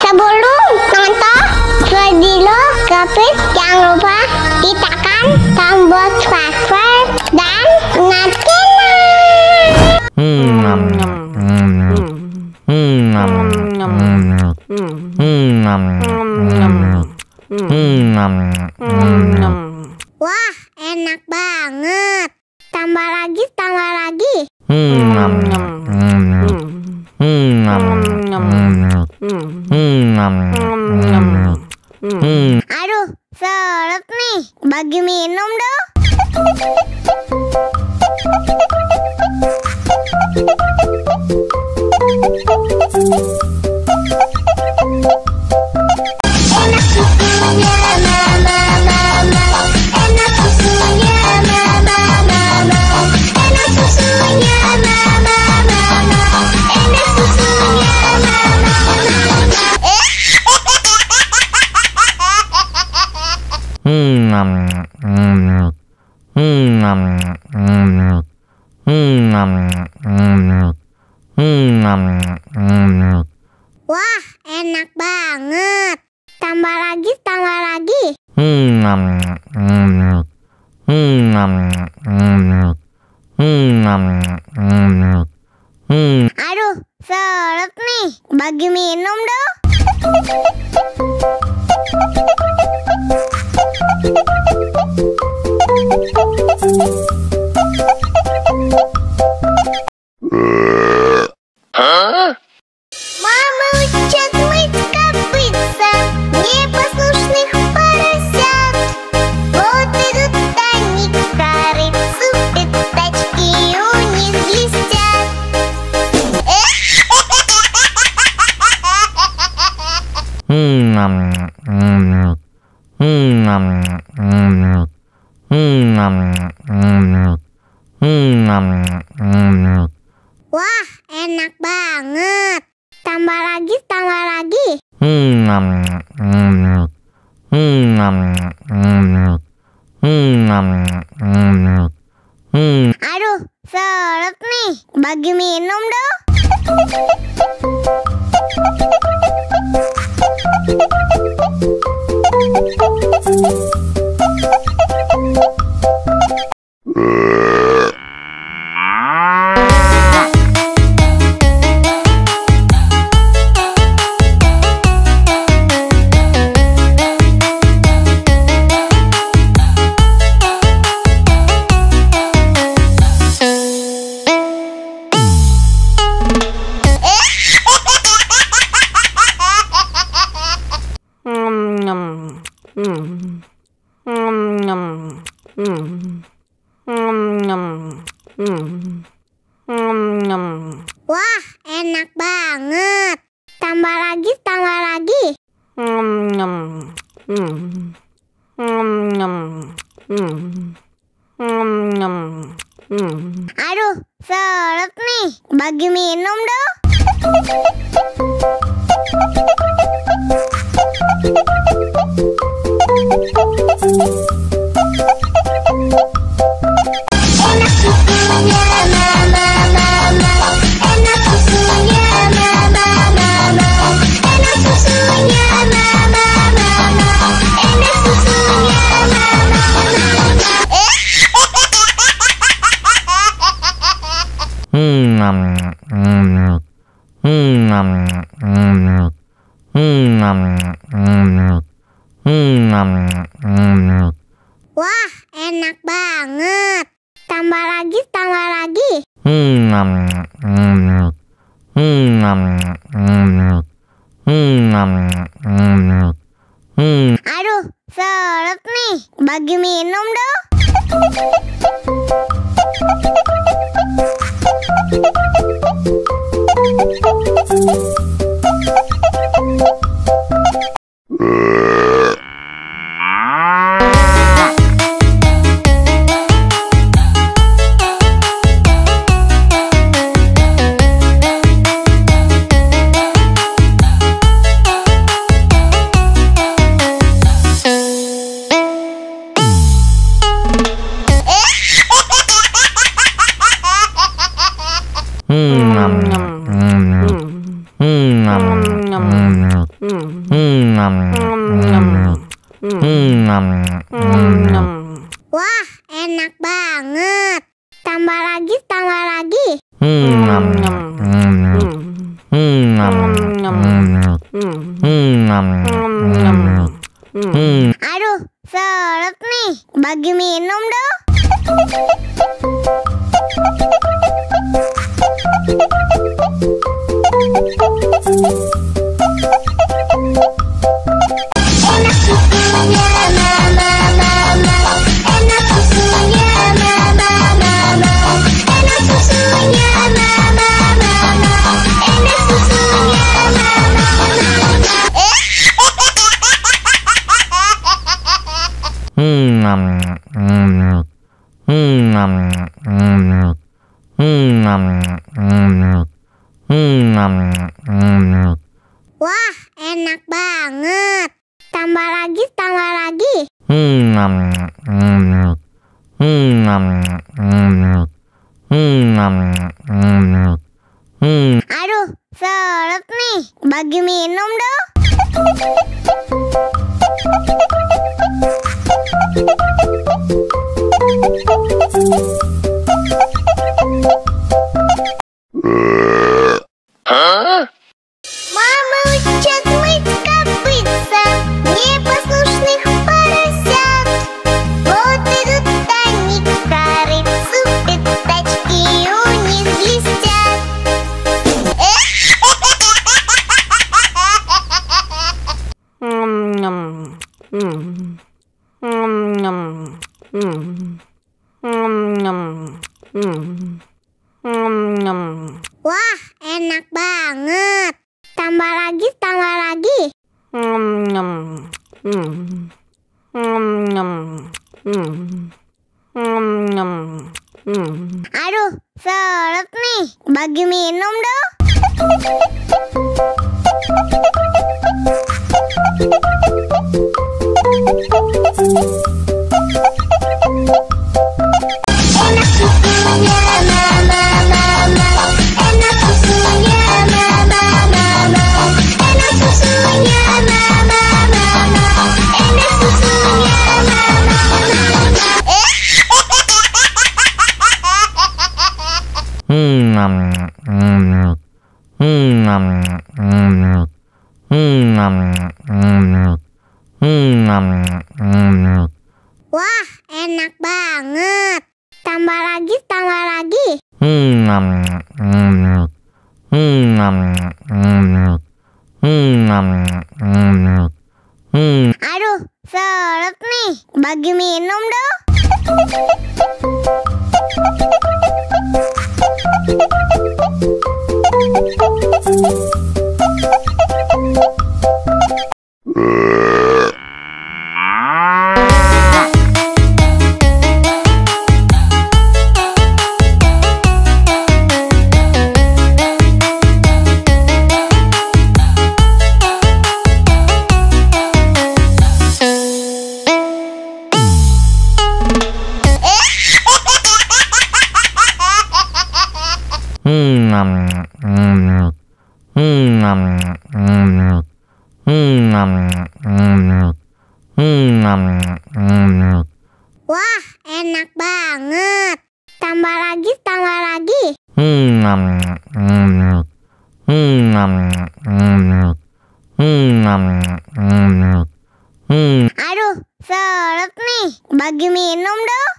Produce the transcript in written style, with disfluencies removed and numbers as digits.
Sebelum nonton video Gapit, jangan lupa tekan tombol subscribe dan Wah, enak banget. Tambah lagi, tambah lagi. Aduh, seret nih. Bagi minum dong. Enak susunya mama, enak susunya mama, enak susunya mama, enak susunya Wah, enak banget. Tambah lagi, tambah lagi. Aduh, seret nih. Bagi minum dong. Мама учат мыть копытца непослушных поросят. Вот идут они к корыцу, пятачки у них блестят. Wah, enak banget. Tambah lagi, tambah lagi. Aduh, seret nih. Bagi minum dong. Wah, enak banget. Tambah lagi, tambah lagi. Aduh, seret nih. Bagi minum dong. Enak susunya mama, enak susunya mama, enak susunya mama, enak susunya mama. Wah, enak banget. Tambah lagi, tambah lagi. Aduh, seret nih. Bagi minum dong. Wah, enak banget. Tambah lagi, tambah lagi. Aduh, seret nih. Bagi minum dong. Enak susunya mama, mama. Enak susunya mama, mama. Enak susunya mama, mama. Enak susunya mama, Wah, enak banget. Tambah lagi, tambah lagi. Aduh, seret nih. Bagi minum dong. Мама учат мыть копытца, непослушных поросят. Вот идут они к корыцу, пятачки у них блестят. Wah, enak banget. Tambah lagi, tambah lagi. Aduh, seret nih. Bagi minum dong. Enak susunya mama, mama. Enak susunya mama, mama. Enak susunya mama, mama. Enak susunya mama, Wah, enak banget. Tambah lagi, tambah lagi. Aduh, seret nih. Bagi minum dong. Wah, enak banget. Tambah lagi, tambah lagi. Aduh, seret nih. Bagi minum dong.